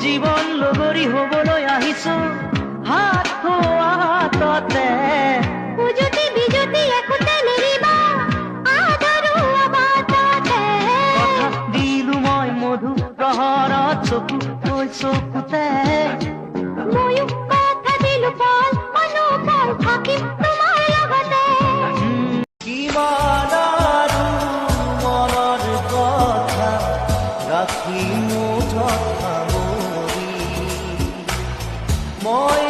জীৱন লগৰী হবলৈ আহিছো হাত খোৱা হাততে উজুতি বিজুতি একোতে নেৰিবা আদৰো আবাটতে কথা দিলো মই মধু প্ৰহৰত চকু তই চকুতে ময়ো কথা দিলো পল অনুপল থাকিম তোমাৰ লগতে কিমান আৰু মনৰ কথা ৰাখি মুঠত সামৰি মই